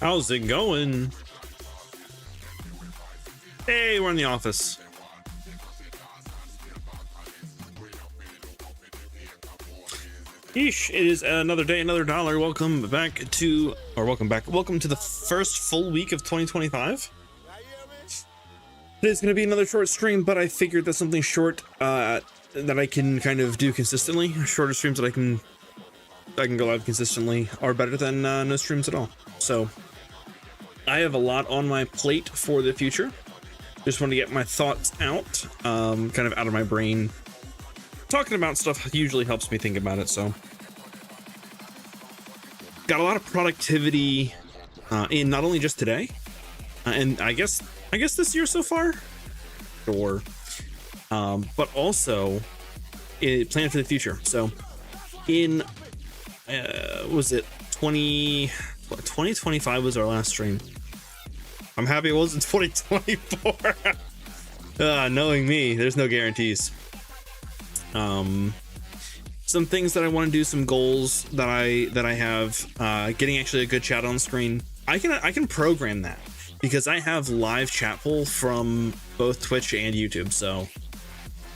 How's it going? Hey, we're in the office. Yeesh, it is another day, another dollar. Welcome back to the first full week of 2025. Today's gonna be another short stream, but I figured that's something short that I can kind of do consistently. Shorter streams that I can go live consistently are better than no streams at all. So I have a lot on my plate for the future. Just want to get my thoughts out, kind of out of my brain. Talking about stuff usually helps me think about it, so. Got a lot of productivity in not only just today, and I guess this year so far, sure, but also plan for the future. So in, was it 2025 was our last stream. I'm happy it wasn't 2024. Knowing me, there's no guarantees. Some things that I want to do, some goals that I have, getting actually a good chat on screen. I can program that because I have live chat pool from both Twitch and YouTube. So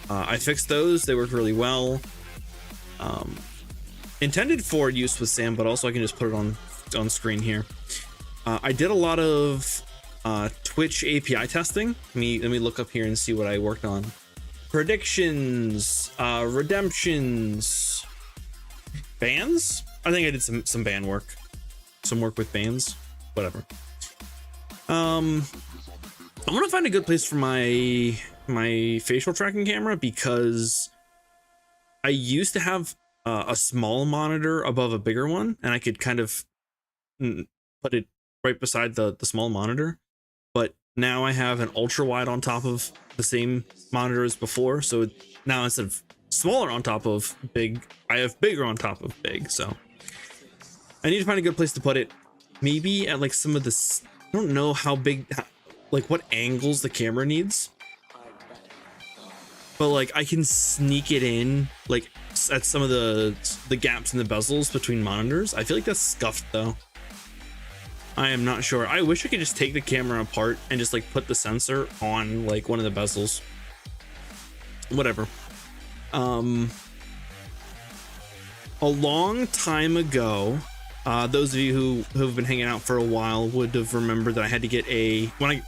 I fixed those. They work really well. Intended for use with Sam, but also I can just put it on screen here. I did a lot of Twitch API testing. Let me look up here and see what I worked on. Predictions, redemptions, bans. I think I did some ban work, some work with bans, whatever. I want to find a good place for my facial tracking camera because I used to have a small monitor above a bigger one, and I could kind of put it right beside the small monitor. But now I have an ultra wide on top of the same monitor as before, so now instead of smaller on top of big, I have bigger on top of big. So I need to find a good place to put it, maybe at like some of the, I don't know how big, like what angles the camera needs, but like I can sneak it in like at some of the gaps in the bezels between monitors. I feel like that's scuffed though. I am not sure. I wish I could just take the camera apart and just like put the sensor on like one of the bezels. Whatever. A long time ago, those of you who have been hanging out for a while would have remembered that I had to get when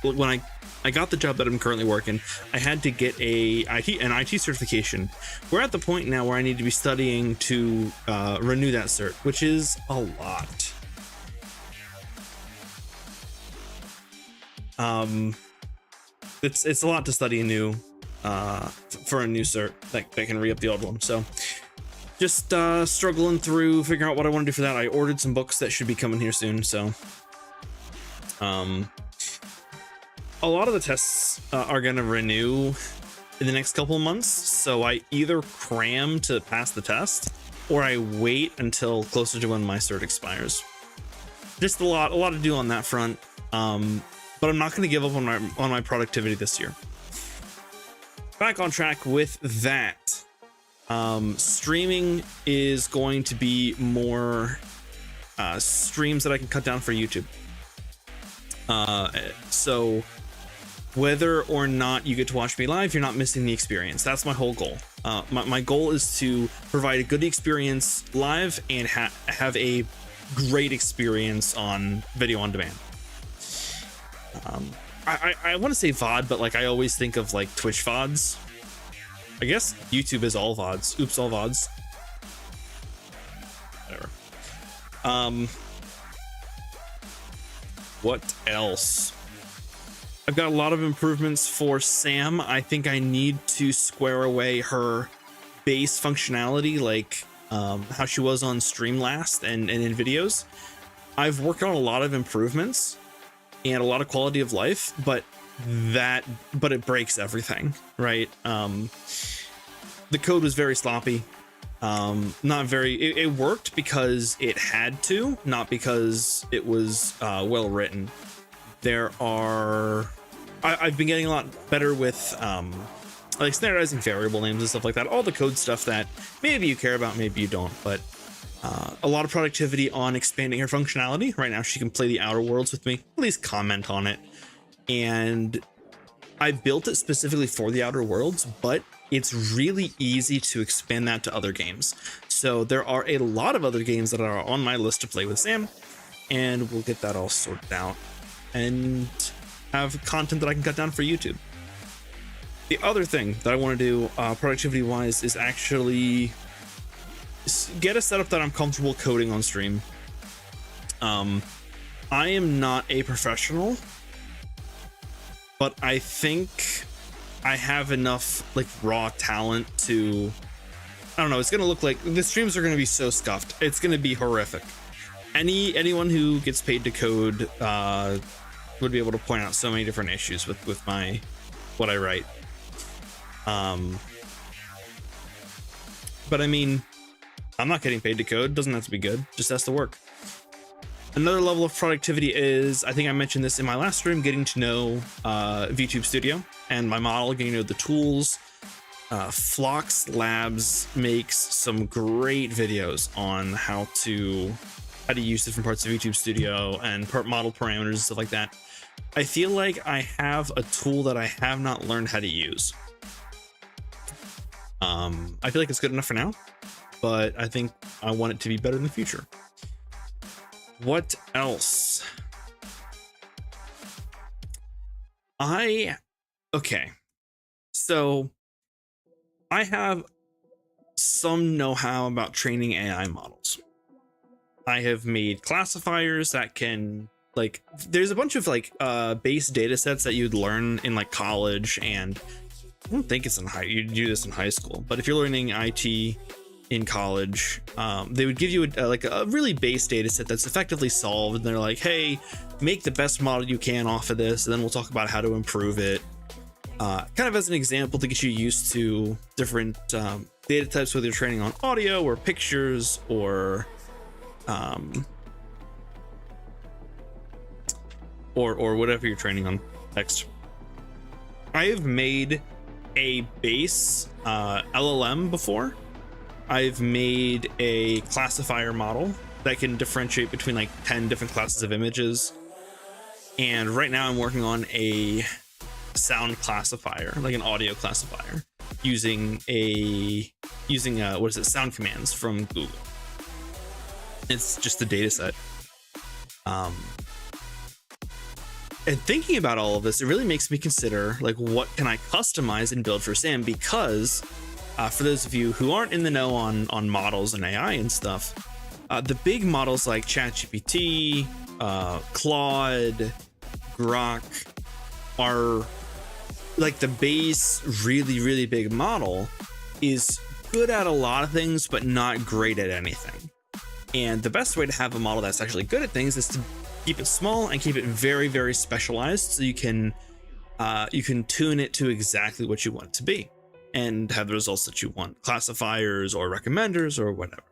I got the job that I'm currently working, I had to get an IT certification. We're at the point now where I need to be studying to renew that cert, which is a lot. It's a lot to study anew for a new cert that can re-up the old one. So just struggling through figuring out what I want to do for that. I ordered some books that should be coming here soon. So a lot of the tests are going to renew in the next couple of months. So I either cram to pass the test or I wait until closer to when my cert expires. Just a lot to do on that front. But I'm not going to give up on my productivity this year. Back on track with that. Streaming is going to be more streams that I can cut down for YouTube. So whether or not you get to watch me live, you're not missing the experience. That's my whole goal. My goal is to provide a good experience live and have a great experience on video on demand. I want to say VOD, but like I always think of like Twitch VODs. I guess YouTube is all VODs. Oops, all VODs. Whatever. What else? I've got a lot of improvements for Sam. I think I need to square away her base functionality, like how she was on stream last and in videos. I've worked on a lot of improvements and a lot of quality of life, but it breaks everything, right? The code was very sloppy. Not very, it worked because it had to, not because it was well written. I've been getting a lot better with like standardizing variable names and stuff like that, all the code stuff that maybe you care about, maybe you don't, but a lot of productivity on expanding her functionality. Right now she can play the Outer Worlds with me, at least comment on it, and I built it specifically for the Outer Worlds, but it's really easy to expand that to other games. So there are a lot of other games that are on my list to play with Sam, and we'll get that all sorted out and have content that I can cut down for YouTube. The other thing that I want to do productivity wise is actually get a setup that I'm comfortable coding on stream. I am not a professional, but I think I have enough like raw talent to, I don't know, it's gonna look like the streams are gonna be so scuffed, it's gonna be horrific. Anyone who gets paid to code would be able to point out so many different issues with what I write. But I mean, I'm not getting paid to code, doesn't have to be good, just has to work. Another level of productivity is, I think I mentioned this in my last stream, getting to know VTube Studio and my model, getting to know the tools. Phlox Labs makes some great videos on how to use different parts of VTube Studio and model parameters and stuff like that. I feel like I have a tool that I have not learned how to use. I feel like it's good enough for now, but I think I want it to be better in the future. What else? Okay, so I have some know-how about training AI models. I have made classifiers that can, like, there's a bunch of like base data sets that you'd learn in like college, and I don't think it's you do this in high school, but if you're learning IT in college, they would give you like a really base data set that's effectively solved, and they're like, hey, make the best model you can off of this, and then we'll talk about how to improve it, kind of as an example to get you used to different data types, whether you're training on audio or pictures or whatever you're training on. Text. I have made a base LLM before. I've made a classifier model that can differentiate between like 10 different classes of images. And right now I'm working on a sound classifier, like an audio classifier, using what is it, sound commands from Google. It's just a data set. And thinking about all of this, it really makes me consider like, what can I customize and build for Sam? Because for those of you who aren't in the know on models and AI and stuff, the big models like ChatGPT, Claude, Grok are like the base, really, really big model is good at a lot of things, but not great at anything. And the best way to have a model that's actually good at things is to keep it small and keep it very, very specialized, so you can tune it to exactly what you want it to be and have the results that you want, classifiers or recommenders or whatever.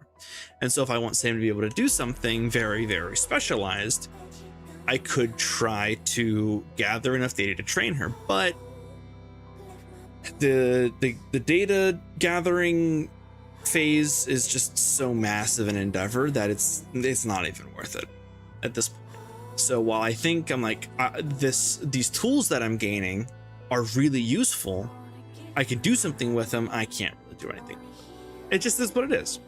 And so if I want Sam to be able to do something very, very specialized, I could try to gather enough data to train her, but the data gathering phase is just so massive an endeavor that it's not even worth it at this point. So while I think I'm like, these tools that I'm gaining are really useful, I can do something with them, I can't really do anything with them. It just is what it is.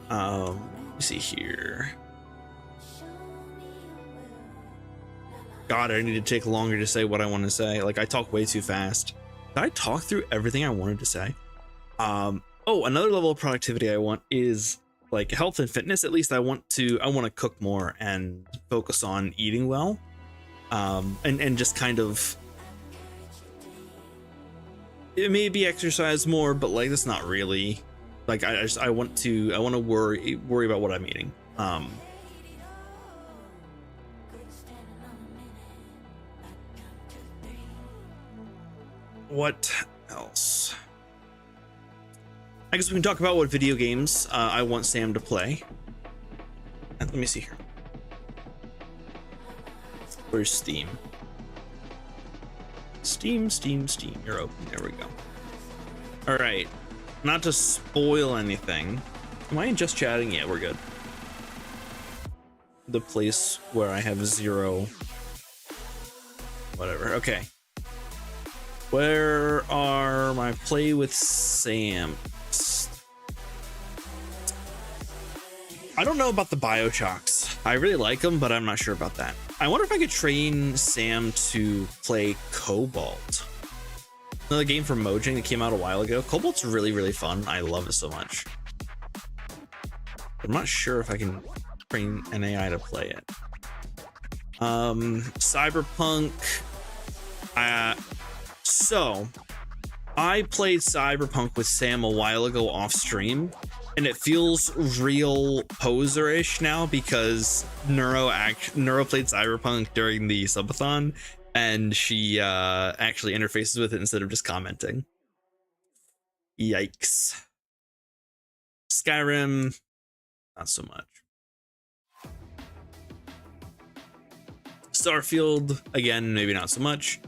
Let me see here. God, I need to take longer to say what I want to say. Like, I talk way too fast. Did I talk through everything I wanted to say? Oh, another level of productivity I want is like health and fitness. At least I want to cook more and focus on eating well, and just kind of it may be exercise more, but like that's not really like I want to worry about what I'm eating. What else? I guess we can talk about what video games I want Sam to play. And let me see here. Where's Steam? Steam. You're open. There we go. All right. Not to spoil anything. Am I in just chatting? Yeah, we're good. The place where I have 0. Whatever. Okay. Where are my play with Sam? I don't know about the Bioshocks. I really like them, but I'm not sure about that. I wonder if I could train Sam to play Cobalt. Another game from Mojang that came out a while ago. Cobalt's really, really fun. I love it so much. I'm not sure if I can train an AI to play it. Cyberpunk. So I played Cyberpunk with Sam a while ago off stream, and it feels real poser-ish now because Neuro played Cyberpunk during the subathon, and she actually interfaces with it instead of just commenting. Yikes. Skyrim, not so much. Starfield, again, maybe not so much.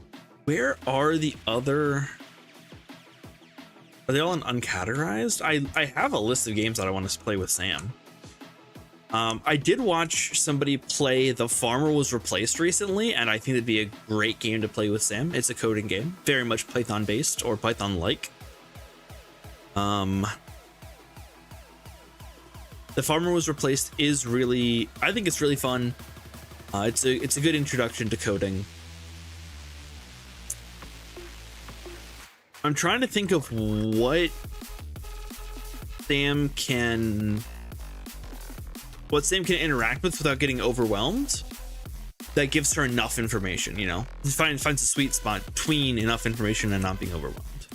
Where are the other... Are they all in uncategorized? I have a list of games that I want to play with Sam. I did watch somebody play The Farmer Was Replaced recently, and I think it'd be a great game to play with Sam. It's a coding game, very much Python based or Python like. The Farmer Was Replaced is really, I think it's really fun. It's a good introduction to coding. I'm trying to think of what Sam can interact with without getting overwhelmed. That gives her enough information, you know. Finds a sweet spot between enough information and not being overwhelmed.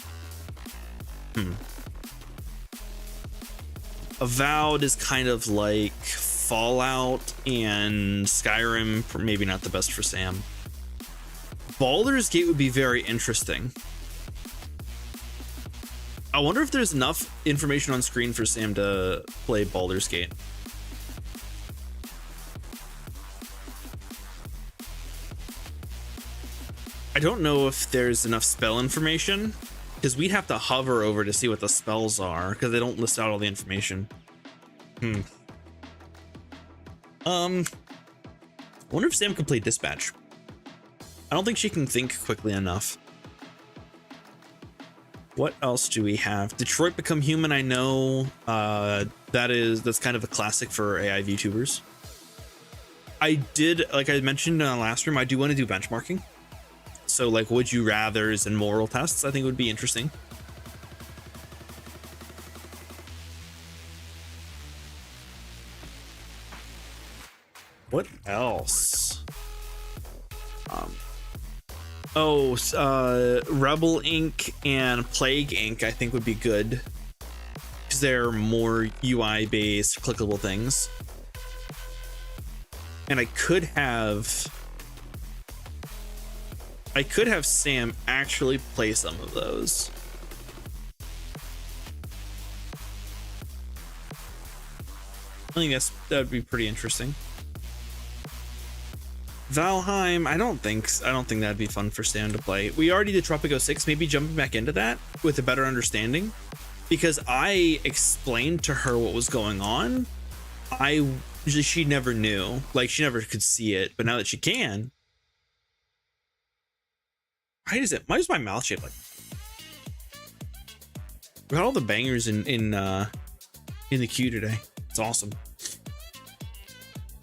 Avowed is kind of like Fallout and Skyrim, maybe not the best for Sam. Baldur's Gate would be very interesting. I wonder if there's enough information on screen for Sam to play Baldur's Gate. I don't know if there's enough spell information, because we'd have to hover over to see what the spells are, because they don't list out all the information. I wonder if Sam can play Dispatch. I don't think she can think quickly enough. What else do we have? Detroit Become Human, I know. That's kind of a classic for AI VTubers. I did, like I mentioned in the last room, I do want to do benchmarking. So like would you rathers and moral tests, I think would be interesting. What else? Rebel Inc. and Plague Inc. I think would be good because they're more UI based clickable things. And I could have Sam actually play some of those. I think that would be pretty interesting. Valheim, I don't think that'd be fun for Sam to play. We already did Tropico 6, maybe jumping back into that with a better understanding, because I explained to her what was going on. She never knew, like she never could see it, but now that she can. Why is my mouth shaped like? We got all the bangers in the queue today. It's awesome.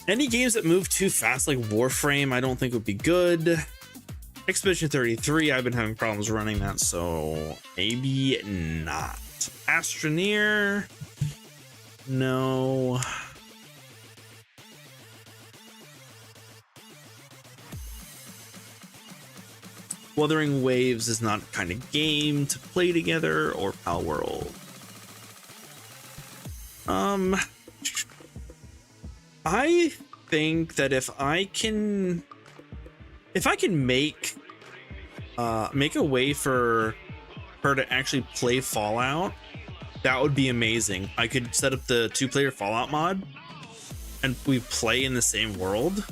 Any games that move too fast, like Warframe, I don't think would be good. Expedition 33, I've been having problems running that, so maybe not. Astroneer, no. Wuthering Waves is not kind of game to play together, or Palworld. I think that if I can make a way for her to actually play Fallout, that would be amazing. I could set up the 2-player Fallout mod and we play in the same world.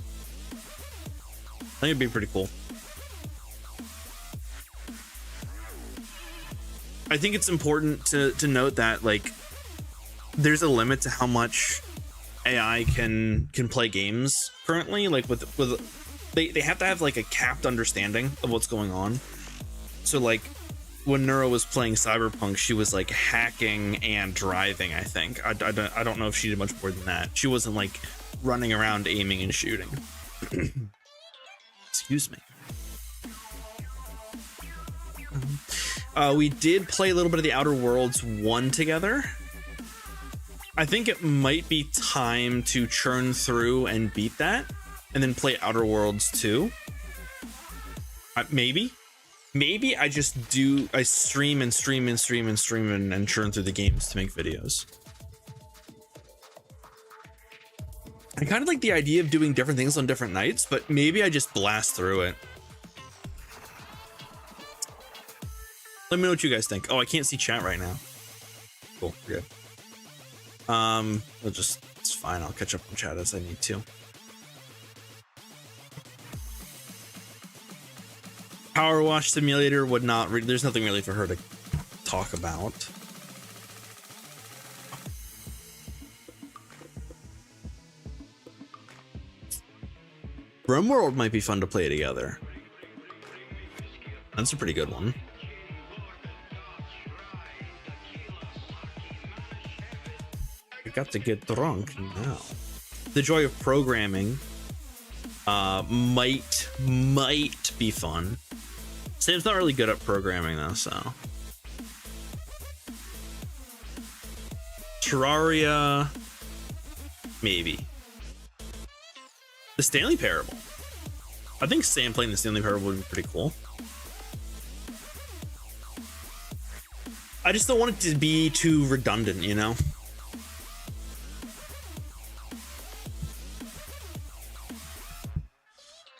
I think it'd be pretty cool. I think it's important to note that, like, there's a limit to how much AI can play games currently. Like they have to have like a capped understanding of what's going on. So like when Neuro was playing Cyberpunk, she was like hacking and driving, I think. I don't know if she did much more than that. She wasn't like running around aiming and shooting. Excuse me. We did play a little bit of the Outer Worlds 1 together. I think it might be time to churn through and beat that, and then play Outer Worlds 2. Maybe I just stream and churn through the games to make videos. I kind of like the idea of doing different things on different nights, but maybe I just blast through it. Let me know what you guys think. Oh, I can't see chat right now. Cool, we're good. It's fine. I'll catch up on chat as I need to. Power Wash Simulator would not. There's nothing really for her to talk about. RimWorld might be fun to play together. That's a pretty good one. Got to get drunk now. The Joy of Programming might be fun. Sam's not really good at programming though, so. Terraria, maybe. The Stanley Parable. I think Sam playing the Stanley Parable would be pretty cool. I just don't want it to be too redundant, you know?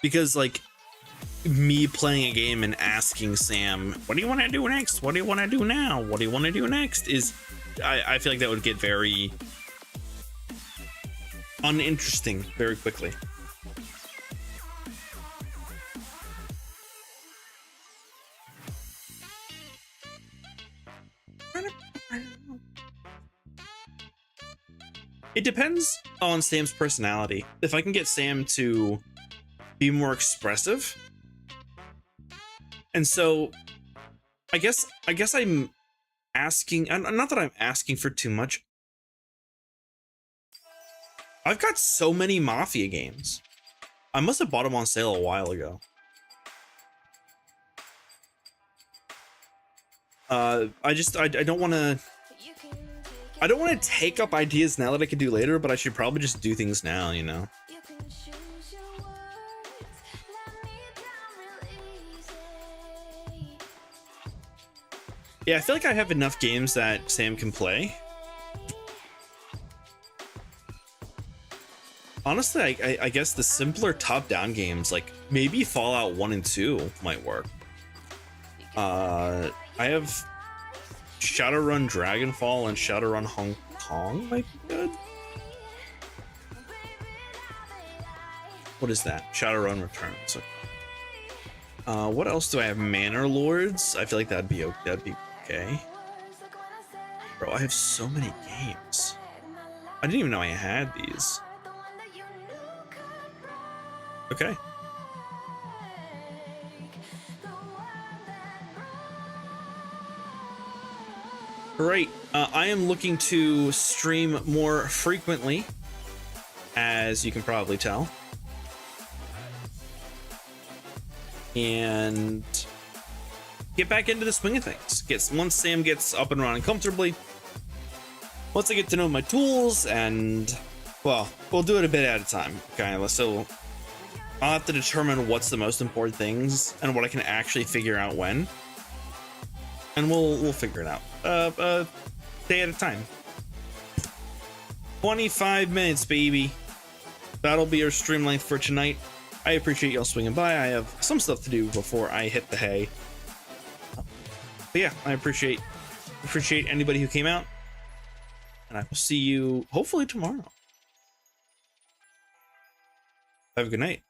Because like me playing a game and asking Sam, what do you want to do next? What do you want to do now? What do you want to do next? Is I feel like that would get very uninteresting very quickly. It depends on Sam's personality. If I can get Sam to be more expressive, and so I guess I'm asking, not that I'm asking for too much. I've got so many Mafia games. I must have bought them on sale a while ago. I don't want to take up ideas now that I could do later, but I should probably just do things now, you know. Yeah, I feel like I have enough games that Sam can play. Honestly, I guess the simpler top-down games, like maybe Fallout 1 and 2 might work. I have Shadowrun Dragonfall and Shadowrun Hong Kong might be good. What is that? Shadowrun Returns. What else do I have? Manor Lords. I feel like that'd be okay. Bro, I have so many games. I didn't even know I had these. Okay. Right. I am looking to stream more frequently, as you can probably tell. And get back into the swing of things. Once Sam gets up and running comfortably, once I get to know my tools, and well, we'll do it a bit at a time. Okay, so I'll have to determine what's the most important things and what I can actually figure out when, and we'll figure it out. Day at a time. 25 minutes, baby. That'll be our stream length for tonight. I appreciate y'all swinging by. I have some stuff to do before I hit the hay. But yeah, I appreciate anybody who came out, and I will see you hopefully tomorrow. Have a good night.